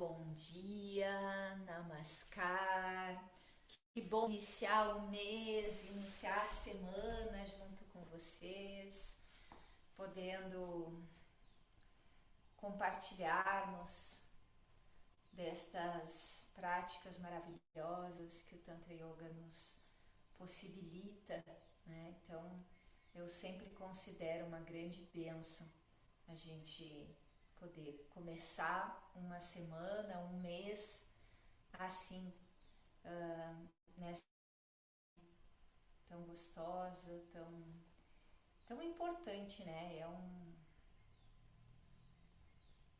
bom dia, Namaskar. Que bom iniciar o mês, iniciar a semana junto com vocês, podendo compartilharmos destas práticas maravilhosas que o Tantra Yoga nos possibilita, né? Então, eu sempre considero uma grande bênção a gente poder começar uma semana, um mês assim, nessa tão gostosa, tão importante, né?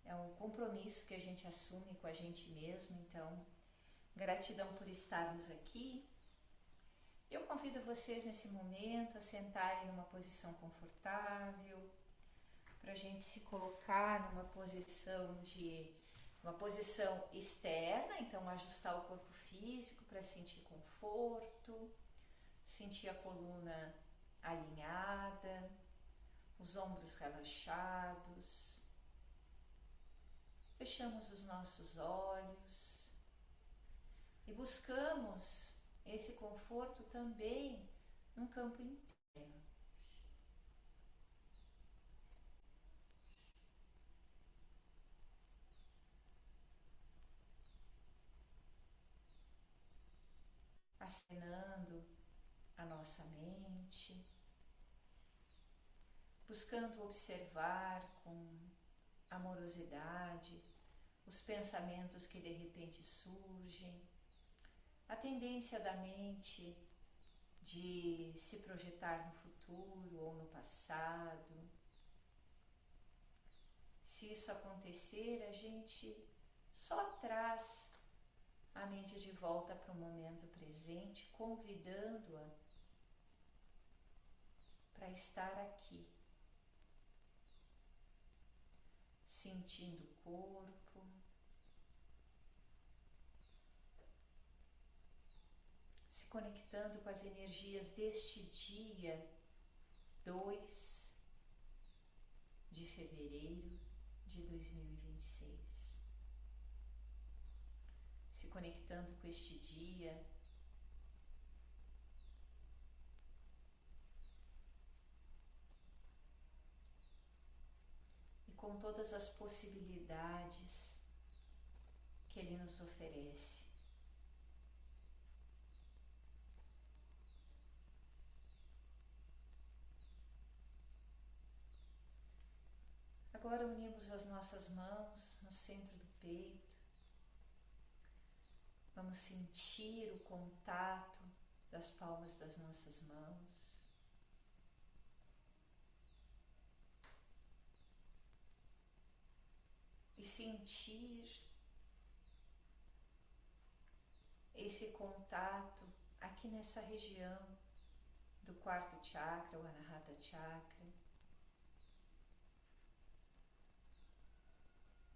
É um compromisso que a gente assume com a gente mesmo, então gratidão por estarmos aqui. Eu convido vocês nesse momento a sentarem numa posição confortável, para a gente se colocar numa posição externa, então ajustar o corpo físico para sentir conforto, sentir a coluna alinhada, os ombros relaxados. Fechamos os nossos olhos e buscamos esse conforto também num campo interno. Acenando a nossa mente, buscando observar com amorosidade os pensamentos que de repente surgem, a tendência da mente de se projetar no futuro ou no passado. Se isso acontecer, a gente só traz a mente de volta para o momento presente, convidando-a para estar aqui, sentindo o corpo, se conectando com as energias deste dia 2 de fevereiro de 2026. Se conectando com este dia e com todas as possibilidades que ele nos oferece. Agora unimos as nossas mãos no centro do peito. Vamos sentir o contato das palmas das nossas mãos. E sentir esse contato aqui nessa região do quarto chakra, o Anahata Chakra,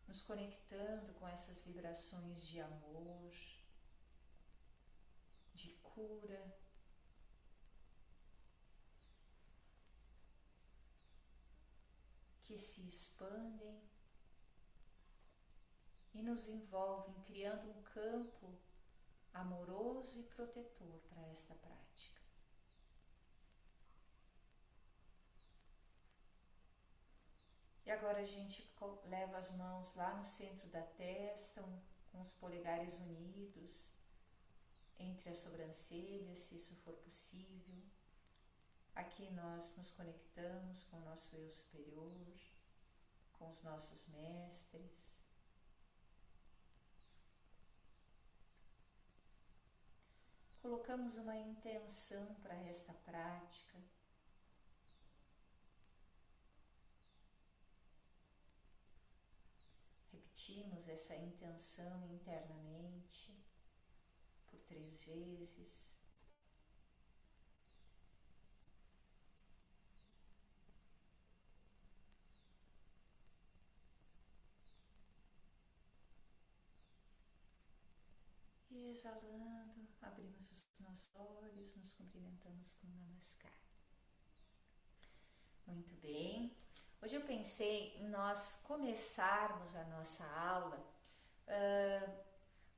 nos conectando com essas vibrações de amor, de cura, que se expandem e nos envolvem, criando um campo amoroso e protetor para esta prática. E agora a gente leva as mãos lá no centro da testa, com os polegares unidos entre as sobrancelhas, se isso for possível. Aqui nós nos conectamos com o nosso eu superior, com os nossos mestres. Colocamos uma intenção para esta prática. Repetimos essa intenção internamente por 3 vezes. E exalando, abrimos os nossos olhos, nos cumprimentamos com Namaskar. Muito bem. Hoje eu pensei em nós começarmos a nossa aula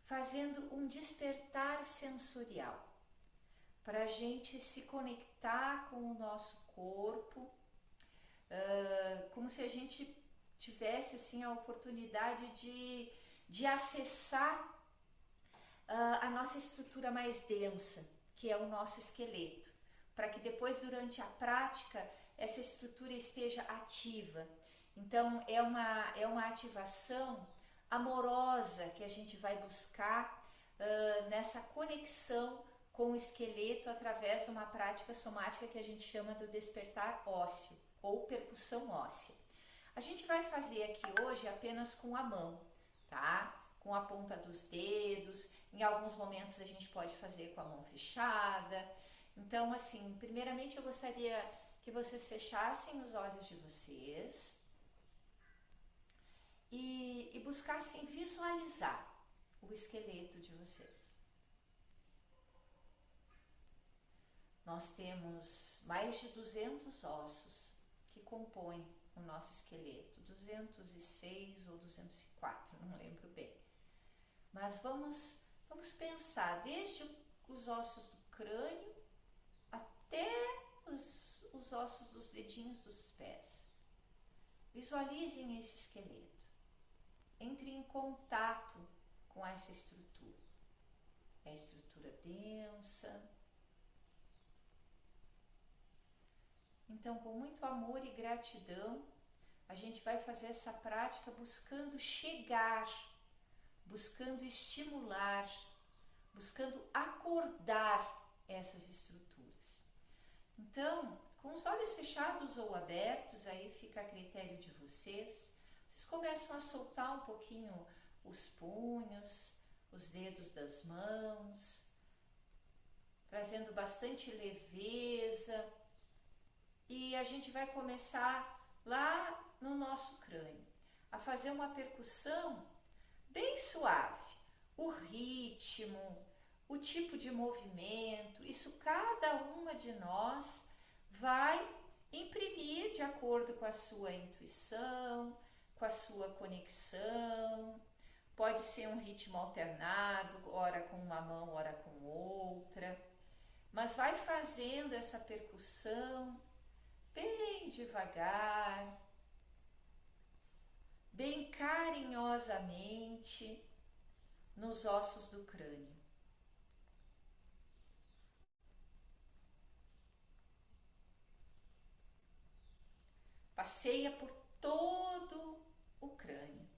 fazendo um despertar sensorial, para a gente se conectar com o nosso corpo, como se a gente tivesse assim a oportunidade de acessar a nossa estrutura mais densa, que é o nosso esqueleto, para que depois, durante a prática, essa estrutura esteja ativa. Então, é uma ativação amorosa que a gente vai buscar nessa conexão com o esqueleto através de uma prática somática que a gente chama do despertar ósseo ou percussão óssea. A gente vai fazer aqui hoje apenas com a mão, tá? Com a ponta dos dedos. Em alguns momentos a gente pode fazer com a mão fechada. Então, assim, primeiramente eu gostaria que vocês fechassem os olhos de vocês e buscassem visualizar o esqueleto de vocês. Nós temos mais de 200 ossos que compõem o nosso esqueleto, 206 ou 204, não lembro bem. Mas vamos pensar desde os ossos do crânio até os ossos dos dedinhos dos pés. Visualizem esse esqueleto. Entre em contato com essa estrutura. É a estrutura densa. Então, com muito amor e gratidão, a gente vai fazer essa prática buscando chegar, buscando estimular, buscando acordar essas estruturas. Então, com os olhos fechados ou abertos, aí fica a critério de vocês, vocês começam a soltar um pouquinho os punhos, os dedos das mãos, trazendo bastante leveza. E a gente vai começar lá no nosso crânio, a fazer uma percussão bem suave. O ritmo, o tipo de movimento, isso cada uma de nós vai imprimir de acordo com a sua intuição, com a sua conexão. Pode ser um ritmo alternado, ora com uma mão, ora com outra. Mas vai fazendo essa percussão bem devagar, bem carinhosamente nos ossos do crânio. Passeia por todo o crânio.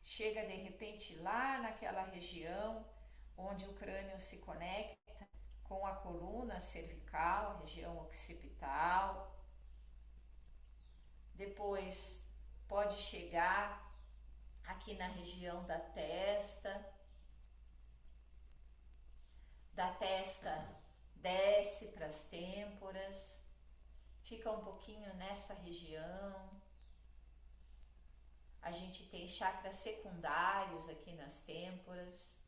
Chega de repente lá naquela região onde o crânio se conecta com a coluna cervical, região occipital. Depois pode chegar aqui na região da testa desce para as têmporas, fica um pouquinho nessa região. A gente tem chakras secundários aqui nas têmporas,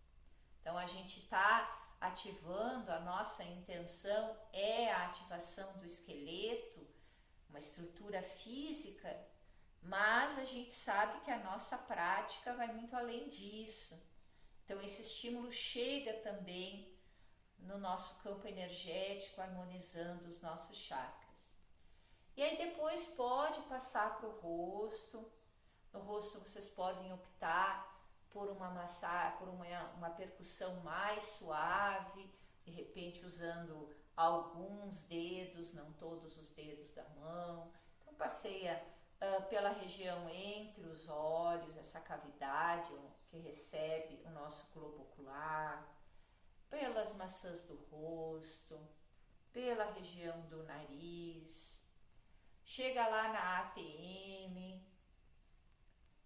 então a gente está ativando, a nossa intenção é a ativação do esqueleto, uma estrutura física, mas a gente sabe que a nossa prática vai muito além disso. Então esse estímulo chega também no nosso campo energético, harmonizando os nossos chakras. E aí depois pode passar para o rosto. No rosto vocês podem optar por uma massagem, por uma percussão mais suave, de repente usando alguns dedos, não todos os dedos da mão. Então passeia pela região entre os olhos, essa cavidade que recebe o nosso globo ocular, pelas maçãs do rosto, pela região do nariz, chega lá na ATM,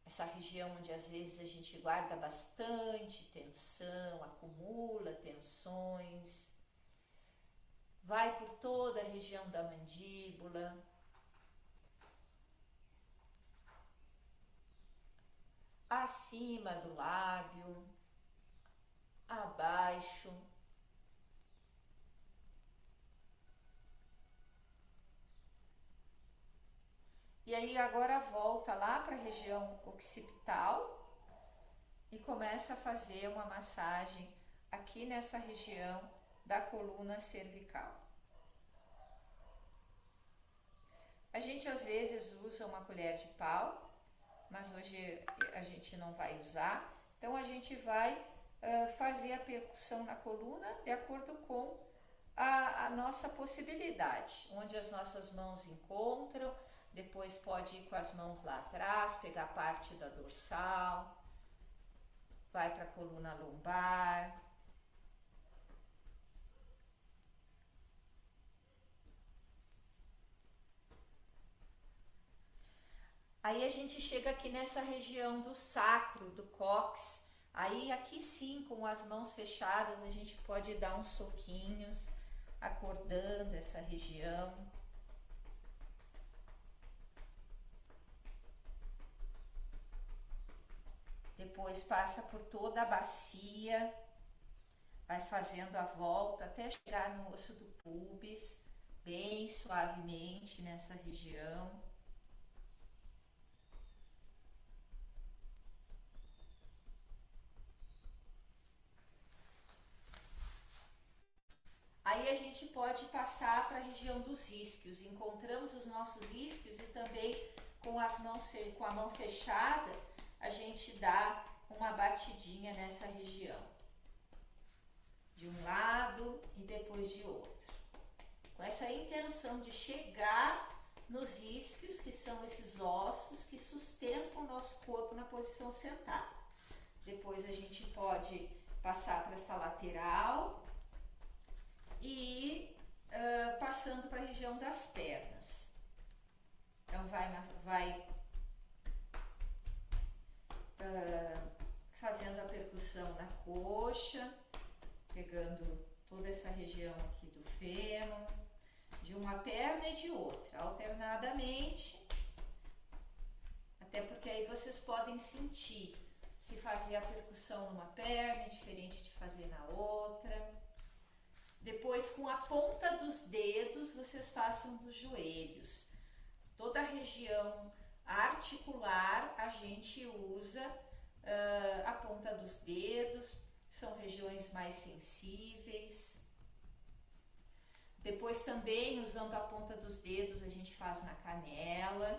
essa região onde às vezes a gente guarda bastante tensão, acumula tensões, vai por toda a região da mandíbula, acima do lábio, abaixo, e aí agora volta lá para a região occipital, e começa a fazer uma massagem aqui nessa região da coluna cervical. A gente às vezes usa uma colher de pau, mas hoje a gente não vai usar. Então a gente vai fazer a percussão na coluna de acordo com a nossa possibilidade, onde as nossas mãos encontram. Depois pode ir com as mãos lá atrás, pegar parte da dorsal, vai para a coluna lombar. Aí a gente chega aqui nessa região do sacro, do cóccix. Aí aqui sim, com as mãos fechadas, a gente pode dar uns soquinhos, acordando essa região. Depois passa por toda a bacia, vai fazendo a volta até chegar no osso do púbis, bem suavemente nessa região. Aí a gente pode passar para a região dos isquios. Encontramos os nossos isquios e também com a mão fechada, a gente dá uma batidinha nessa região. De um lado e depois de outro. Com essa intenção de chegar nos isquios, que são esses ossos que sustentam o nosso corpo na posição sentada. Depois a gente pode passar para essa lateral e passando para a região das pernas. Então vai fazendo a percussão na coxa, pegando toda essa região aqui do fêmur, de uma perna e de outra, alternadamente, até porque aí vocês podem sentir se fazer a percussão numa perna é diferente de fazer na outra. Depois, com a ponta dos dedos, vocês façam dos joelhos. Toda a região articular a gente usa a ponta dos dedos, são regiões mais sensíveis. Depois também, usando a ponta dos dedos, a gente faz na canela.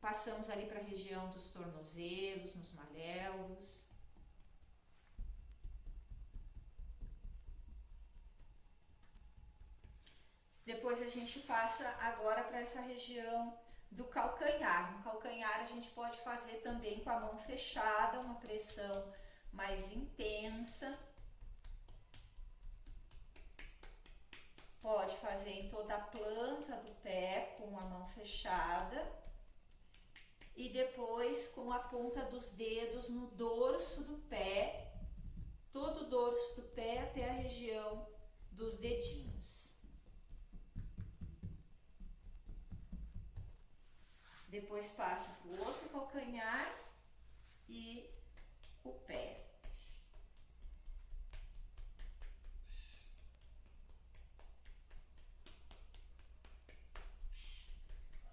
Passamos ali para a região dos tornozelos, nos maléolos. Depois a gente passa agora para essa região do calcanhar. No calcanhar a gente pode fazer também com a mão fechada, uma pressão mais intensa. Pode fazer em toda a planta do pé com a mão fechada. E depois com a ponta dos dedos no dorso do pé, todo o dorso do pé até a região dos dedinhos. Depois passa para o outro calcanhar e o pé.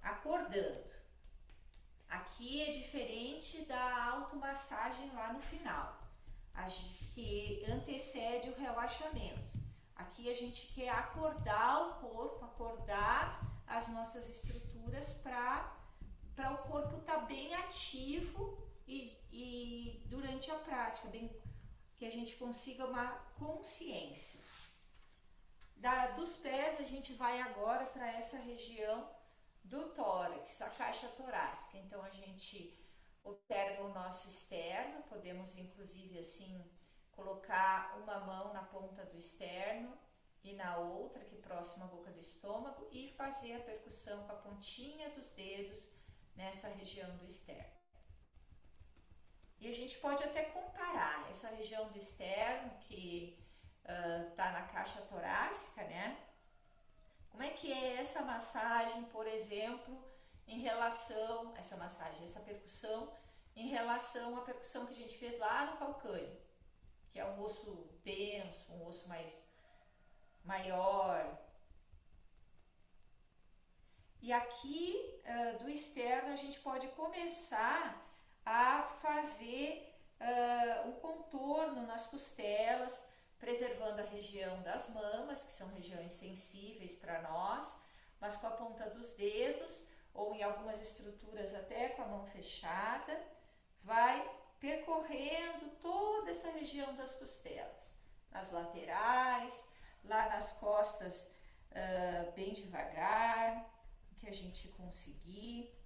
Acordando. Aqui é diferente da automassagem lá no final, que antecede o relaxamento. Aqui a gente quer acordar o corpo, acordar as nossas estruturas para o corpo estar bem ativo e durante a prática, que a gente consiga uma consciência. Dos pés a gente vai agora para essa região do tórax, a caixa torácica. Então a gente observa o nosso externo, podemos inclusive assim colocar uma mão na ponta do externo e na outra aqui próxima à boca do estômago e fazer a percussão com a pontinha dos dedos nessa região do externo. E a gente pode até comparar essa região do externo que tá na caixa torácica, né? Como é que é essa massagem, por exemplo, em relação, essa percussão, em relação à percussão que a gente fez lá no calcâneo, que é um osso denso, um osso mais maior. E aqui do externo a gente pode começar a fazer um contorno nas costelas, preservando a região das mamas, que são regiões sensíveis para nós, mas com a ponta dos dedos, ou em algumas estruturas até com a mão fechada, vai percorrendo toda essa região das costelas, nas laterais, lá nas costas, bem devagar, que a gente conseguir.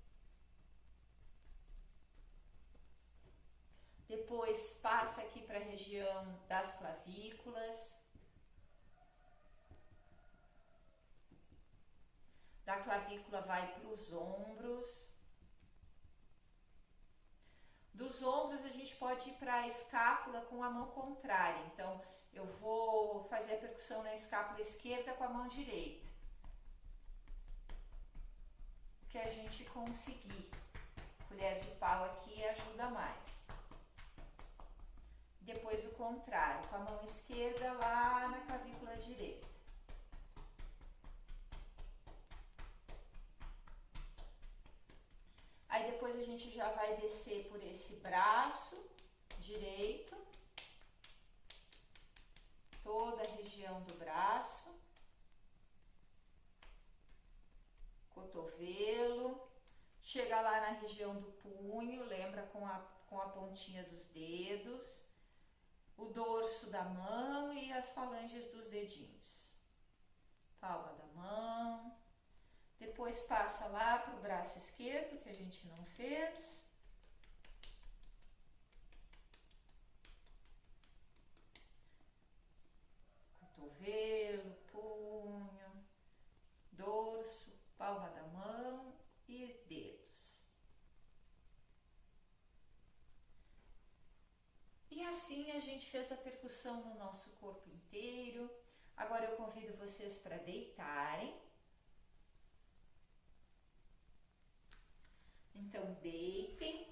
Depois passa aqui para a região das clavículas. Da clavícula vai para os ombros. Dos ombros a gente pode ir para a escápula com a mão contrária. Então eu vou fazer a percussão na escápula esquerda com a mão direita. Que a gente conseguir. Colher de pau aqui ajuda mais. Depois o contrário, com a mão esquerda lá na clavícula direita. Aí depois a gente já vai descer por esse braço direito, toda a região do braço, cotovelo, chega lá na região do punho, lembra com a pontinha dos dedos, o dorso da mão e as falanges dos dedinhos, palma da mão. Depois passa lá para o braço esquerdo, que a gente não fez. Cotovelo, punho, dorso, palma da mão e dedos. E assim a gente fez a percussão no nosso corpo inteiro. Agora eu convido vocês para deitarem. Então, deitem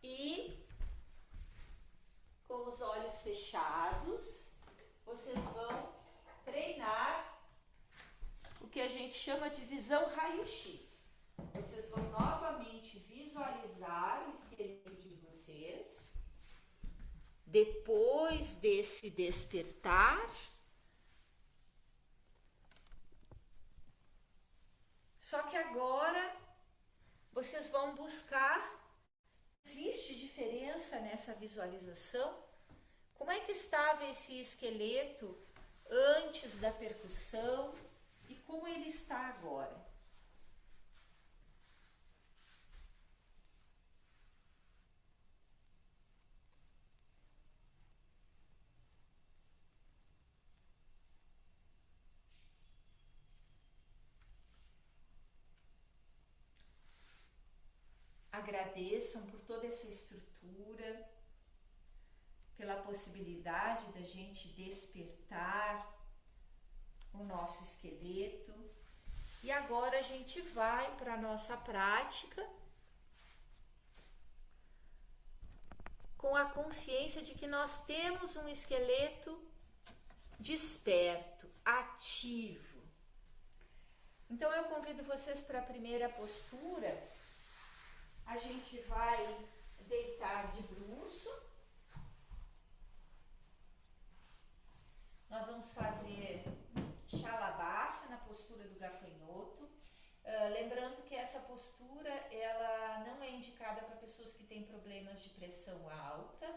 e, com os olhos fechados, vocês vão treinar o que a gente chama de visão raio-x. Vocês vão novamente visualizar o esqueleto de vocês. Depois desse despertar, só que agora vocês vão buscar, existe diferença nessa visualização? Como é que estava esse esqueleto antes da percussão e como ele está agora? Agradeçam por toda essa estrutura, pela possibilidade da gente despertar o nosso esqueleto. E agora a gente vai para a nossa prática com a consciência de que nós temos um esqueleto desperto, ativo. Então eu convido vocês para a primeira postura. A gente vai deitar de bruço. Nós vamos fazer Shalabhasa na postura do gafanhoto. Lembrando que essa postura ela não é indicada para pessoas que têm problemas de pressão alta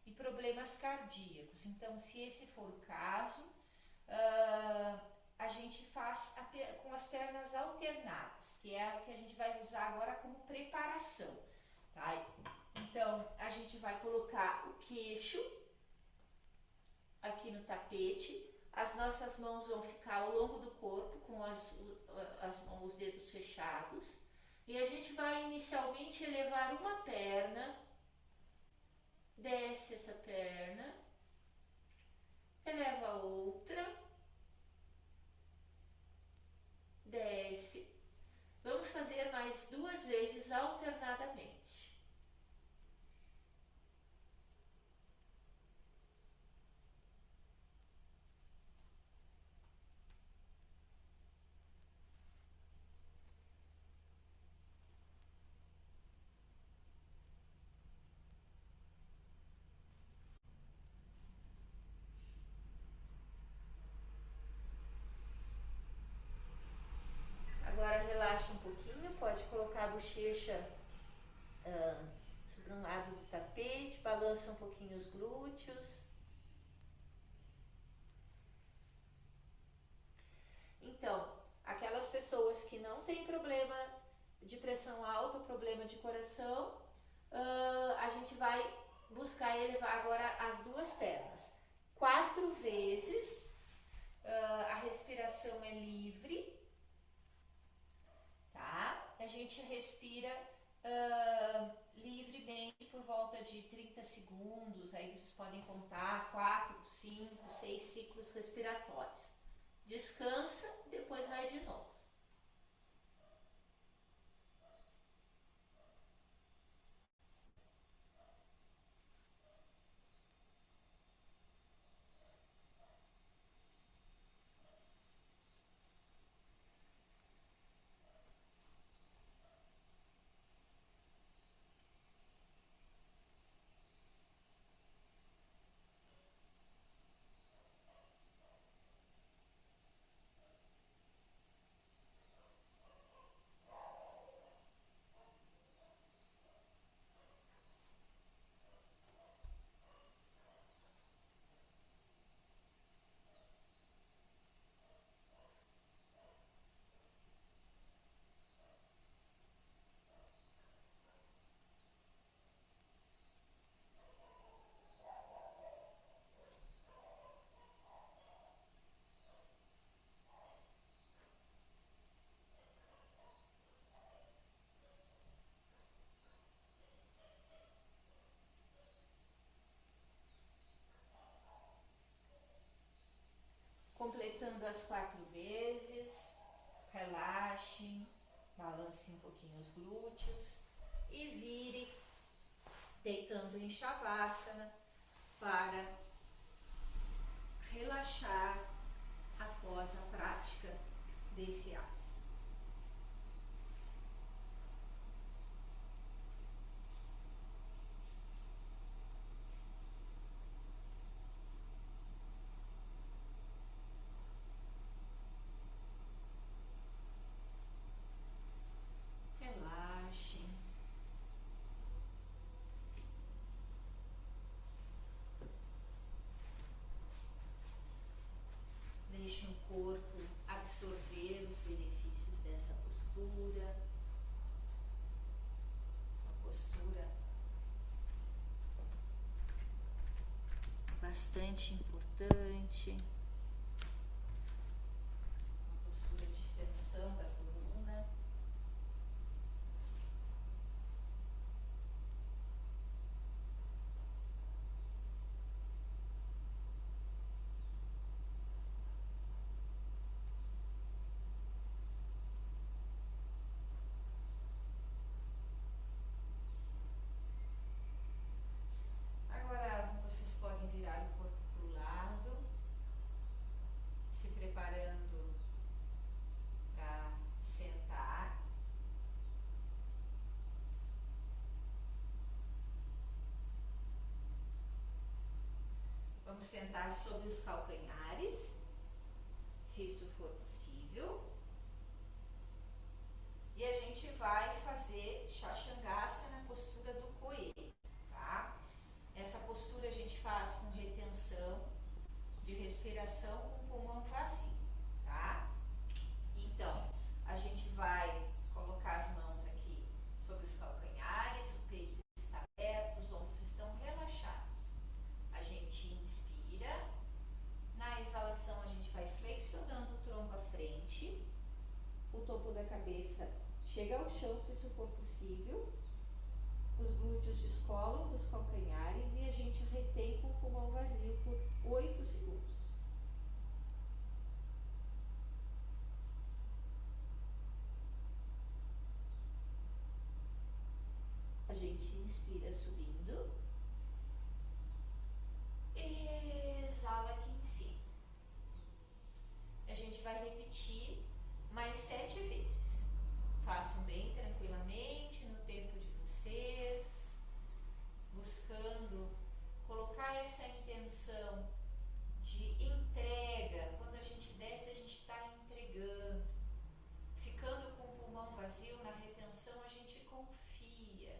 e problemas cardíacos. Então, se esse for o caso, a gente faz com as pernas alternadas, que é o que a gente vai usar agora como preparação, tá? Então, a gente vai colocar o queixo aqui no tapete, as nossas mãos vão ficar ao longo do corpo com os dedos fechados e a gente vai inicialmente elevar uma perna, desce essa perna, eleva a outra, desce. Vamos fazer mais 2 vezes alternadamente. pessoas que não têm problema de pressão alta, problema de coração, a gente vai buscar elevar agora as duas pernas 4 vezes. A respiração é livre, tá? A gente respira livremente por volta de 30 segundos. Aí vocês podem contar 4, 5, 6 ciclos respiratórios. Descansa, depois vai de novo. Completando as 4 vezes, relaxe, balance um pouquinho os glúteos e vire deitando em Shavasana para relaxar após a prática desse asana. Relaxe. Deixe o corpo absorver os benefícios dessa postura. Uma postura bastante importante. Uma postura de extensão da coluna. Agora vocês podem virar o corpo para o lado, se preparando para sentar. Vamos sentar sobre os calcanhares, se isso for possível. E a gente vai fazer Shashangasana na postura do coelho, tá? Essa postura a gente faz com retenção de respiração com o pulmão vazio, tá? Então, a gente vai colocar as mãos aqui sobre os calcanhares, o peito está aberto, os ombros estão relaxados. A gente inspira, na exalação a gente vai flexionando o tronco à frente, o topo da cabeça chega ao chão se isso for possível, os glúteos descolam dos calcanhares e a gente retém com o pulmão vazio por 8 segundos. A gente inspira subindo, exala aqui em cima. A gente vai repetir mais 7 vezes. Façam bem tranquilamente, no tempo de vocês, buscando colocar essa intenção de entrega. Quando a gente desce, a gente está entregando. Ficando com o pulmão vazio na retenção, a gente confia.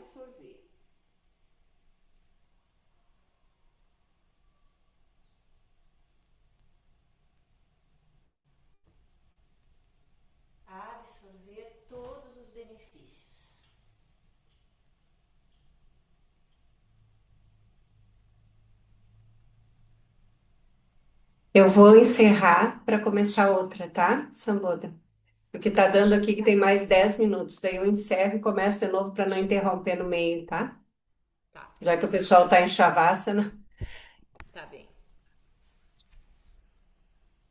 absorver. Absorver todos os benefícios. Eu vou encerrar para começar outra, tá, Samboda? Porque tá dando aqui que tem mais 10 minutos. Daí eu encerro e começo de novo para não interromper no meio, tá? Tá, Já que o pessoal tá em chavasana. tá bem.